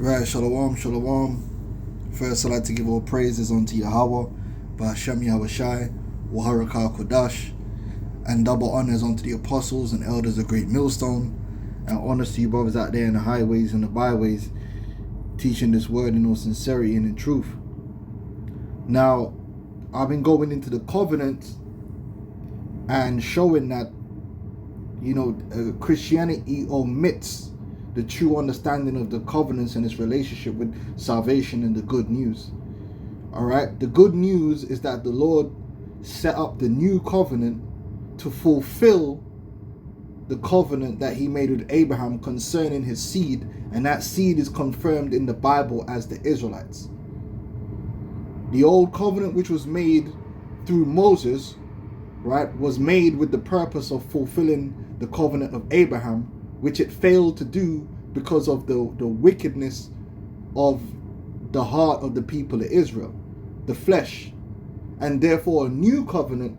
Right, shalom, shalom. First, I'd like to give all praises unto Yahweh, Ba'ashem Yahweh Shai, Waharakah Kodash, and double honors unto the apostles and elders of Great Millstone, and honors to you brothers out there in the highways and the byways, teaching this word in all sincerity and in truth. Now, I've been going into the covenant and showing that, Christianity omits the true understanding of the covenants and its relationship with salvation and the good news. Alright, the good news is that the Lord set up the new covenant to fulfill the covenant that he made with Abraham concerning his seed, and that seed is confirmed in the Bible as the Israelites. The old covenant, which was made through Moses, right, was made with the purpose of fulfilling the covenant of Abraham, which it failed to do because of the wickedness of the heart of the people of Israel, the flesh. And therefore a new covenant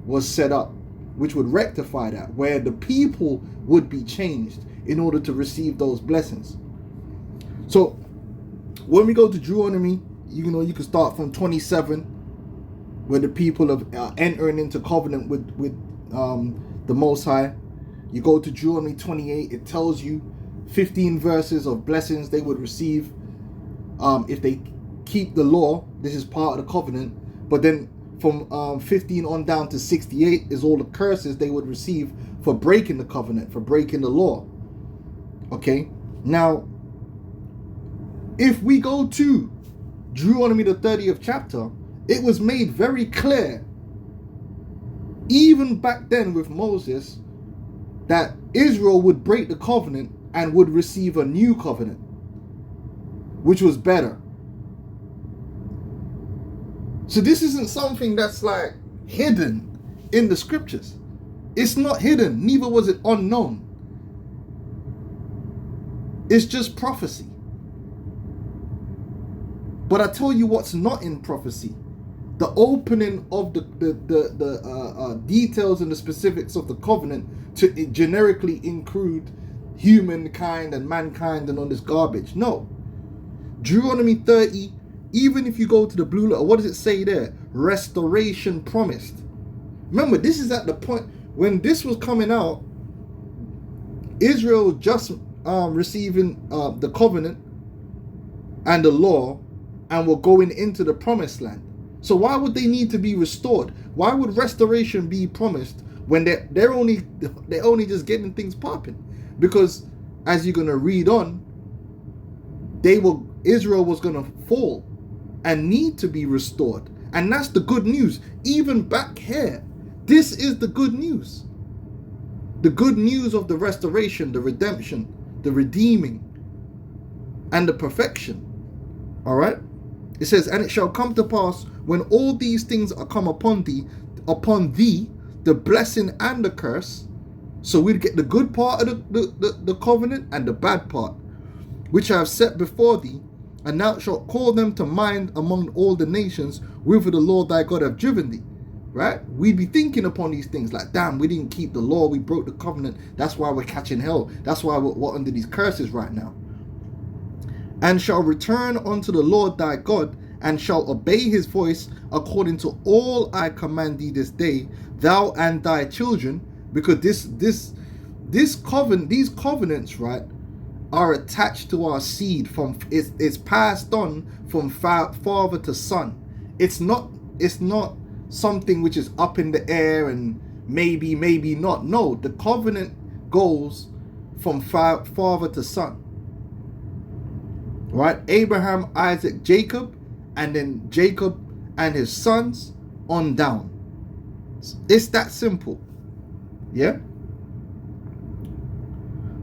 was set up which would rectify that, where the people would be changed in order to receive those blessings. So when we go to Deuteronomy, you can start from 27, where the people are entering into covenant with the Most High. You go to Deuteronomy 28, it tells you 15 verses of blessings they would receive if they keep the law. This is part of the covenant. But then from 15 on down to 68 is all the curses they would receive for breaking the covenant, for breaking the law. Okay, now if we go to Deuteronomy the 30th chapter, it was made very clear, even back then with Moses, that Israel would break the covenant and would receive a new covenant, which was better. So this isn't something that's like hidden in the scriptures. It's not hidden, neither was it unknown. It's just prophecy. But I tell you what's not in prophecy: the opening of the details and the specifics of the covenant to generically include humankind and mankind and all this garbage. No. Deuteronomy 30, even if you go to the blue letter, what does it say there? Restoration promised. Remember, this is at the point when this was coming out, Israel just receiving the covenant and the law, and were going into the promised land. So why would they need to be restored? Why would restoration be promised when they're only just getting things popping? Because as you're gonna read on, Israel was gonna fall and need to be restored. And that's the good news. Even back here, this is the good news. The good news of the restoration, the redemption, the redeeming, and the perfection. Alright? It says, and it shall come to pass when all these things are come upon thee, the blessing and the curse. So we'd get the good part of the covenant and the bad part, which I have set before thee, and thou shalt call them to mind among all the nations whither the Lord thy God hath driven thee. Right? We'd be thinking upon these things like, damn, we didn't keep the law, we broke the covenant, that's why we're catching hell, that's why we're under these curses right now. And shall return unto the Lord thy God, and shall obey his voice according to all I command thee this day, thou and thy children, because these covenants, right, are attached to our seed. From it's passed on from father to son. It's not something which is up in the air and maybe not. No, the covenant goes from father to son. Right? Abraham, Isaac, Jacob, and then Jacob and his sons on down. It's that simple. Yeah?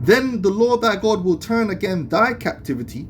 Then the Lord thy God will turn again thy captivity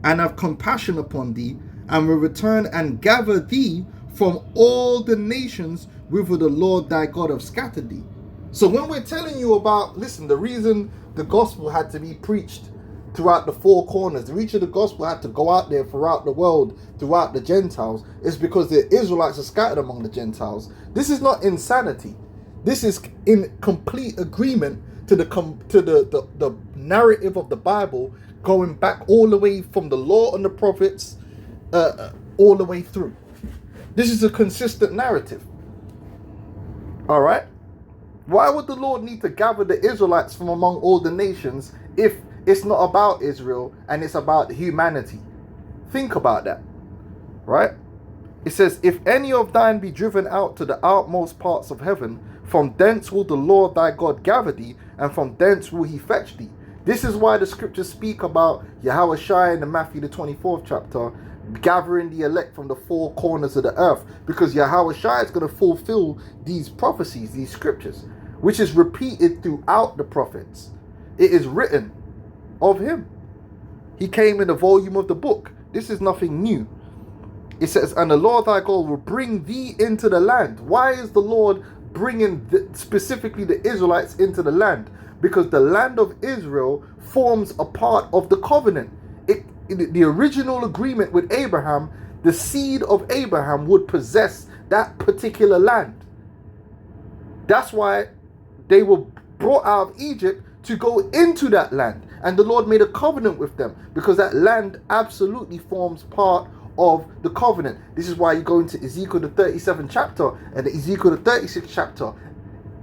and have compassion upon thee, and will return and gather thee from all the nations whither the Lord thy God hath scattered thee. So when we're telling you about, listen, the reason the gospel had to be preached throughout the four corners, the reach of the gospel had to go out there throughout the world, throughout the Gentiles, is because the Israelites are scattered among the Gentiles. This is not insanity. This is in complete agreement to the narrative of the Bible, going back all the way from the law and the prophets, all the way through. This is a consistent narrative. All right. Why would the Lord need to gather the Israelites from among all the nations if it's not about Israel and it's about humanity? Think about that. Right? It says, if any of thine be driven out to the outmost parts of heaven, from thence will the Lord thy God gather thee, and from thence will he fetch thee. This is why the scriptures speak about Yahweh Shai in the Matthew the 24th chapter, gathering the elect from the four corners of the earth, because Yahweh Shai is going to fulfill these prophecies, these scriptures, which is repeated throughout the prophets. It is written of him. He came in the volume of the book. This is nothing new. It says, and the Lord thy God will bring thee into the land. Why is the Lord bringing specifically the Israelites into the land? Because the land of Israel forms a part of the covenant. The original agreement with Abraham, the seed of Abraham would possess that particular land. That's why they were brought out of Egypt to go into that land. And the Lord made a covenant with them, because that land absolutely forms part of the covenant. This is why you go into Ezekiel the 37th chapter and the Ezekiel the 36th chapter.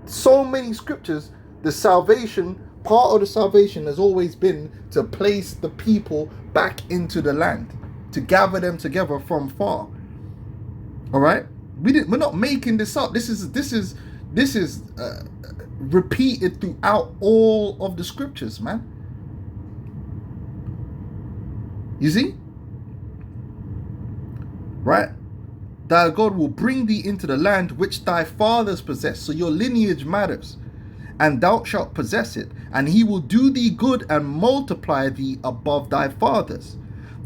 So many scriptures, the salvation, part of the salvation has always been to place the people back into the land, to gather them together from far. All right, we're not making this up. This is repeated throughout all of the scriptures, man. You see? Right? Thy God will bring thee into the land which thy fathers possessed. So your lineage matters. And thou shalt possess it. And he will do thee good and multiply thee above thy fathers.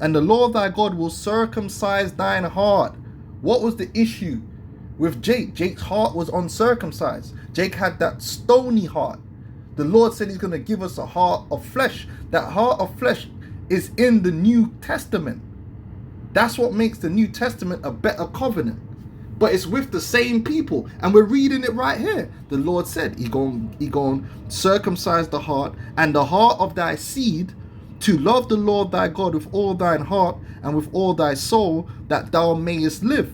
And the Lord thy God will circumcise thine heart. What was the issue with Jake? Jake's heart was uncircumcised. Jake had that stony heart. The Lord said he's going to give us a heart of flesh. That heart of flesh is in the New Testament. That's what makes the New Testament a better covenant. But it's with the same people. And we're reading it right here. The Lord said, He going circumcise the heart and the heart of thy seed, to love the Lord thy God with all thine heart and with all thy soul, that thou mayest live.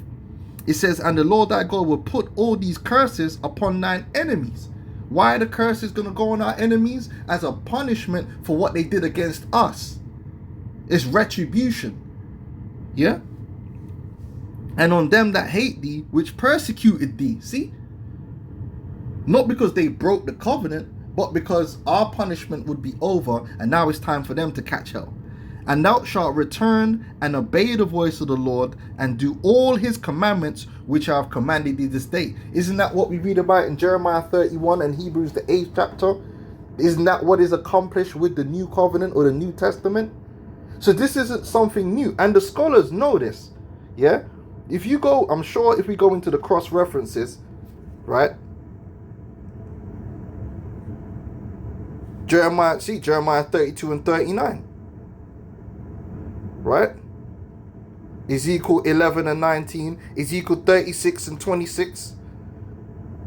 It says, and the Lord thy God will put all these curses upon thine enemies. Why are the curses going to go on our enemies? As a punishment for what they did against us. It's retribution. Yeah? And on them that hate thee, which persecuted thee. See? Not because they broke the covenant, but because our punishment would be over, and now it's time for them to catch hell. And thou shalt return and obey the voice of the Lord, and do all his commandments which I have commanded thee this day. Isn't that what we read about in Jeremiah 31 and Hebrews the 8th chapter? Isn't that what is accomplished with the new covenant or the New Testament? So this isn't something new, and the scholars know this. Yeah? If you go, I'm sure if we go into the cross references, right? Jeremiah 32 and 39. Right? Ezekiel 11 and 19, Ezekiel 36 and 26.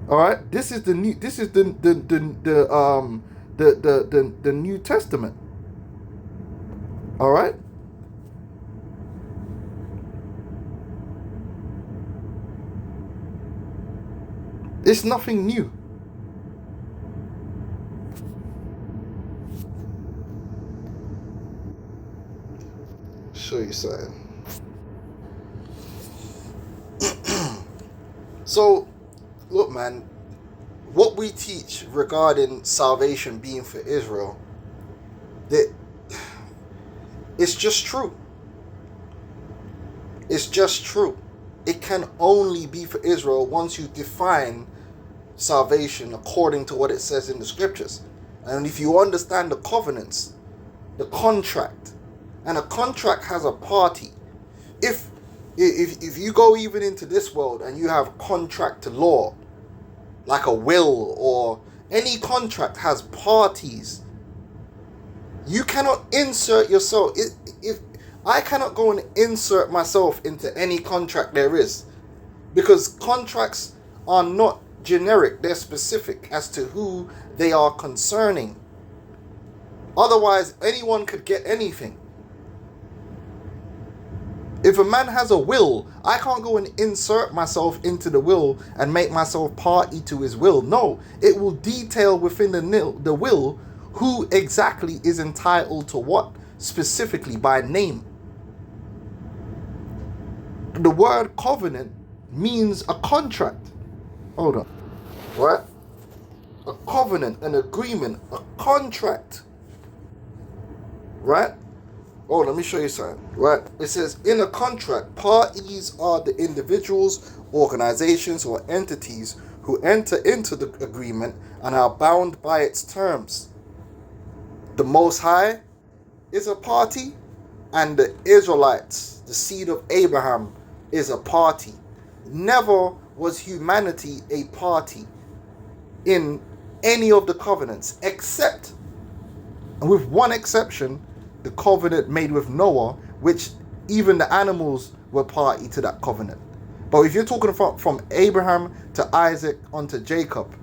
All right? This is the new the New Testament. All right? It's nothing new. Show you something. So, look, man, what we teach regarding salvation being for Israel, that it's just true. It's just true. It can only be for Israel once you define salvation according to what it says in the scriptures. And if you understand the covenants, the contract, and a contract has a party. If you go even into this world and you have contract to law, like a will or any contract has parties, you cannot insert yourself. If I cannot go and insert myself into any contract there is, because contracts are not generic, they're specific as to who they are concerning. Otherwise, anyone could get anything. If a man has a will, I can't go and insert myself into the will and make myself party to his will. No, it will detail within the will who exactly is entitled to what, specifically by name. The word covenant means a contract. Hold on. Right? A covenant, an agreement, a contract. Right? Oh, let me show you something. Right? It says, in a contract, parties are the individuals, organizations, or entities who enter into the agreement and are bound by its terms. The Most High is a party, and the Israelites, the seed of Abraham, is a party. Never was humanity a party in any of the covenants, except, and with one exception, the covenant made with Noah, which even the animals were party to that covenant. But if you're talking from Abraham to Isaac onto Jacob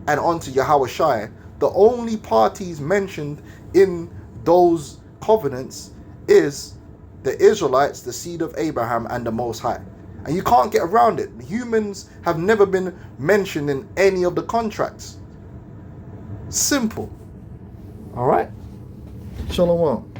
and onto Yahushua, the only parties mentioned in those covenants is the Israelites, the seed of Abraham, and the Most High. And you can't get around it. Humans have never been mentioned in any of the contracts. Simple. All right? Shalom.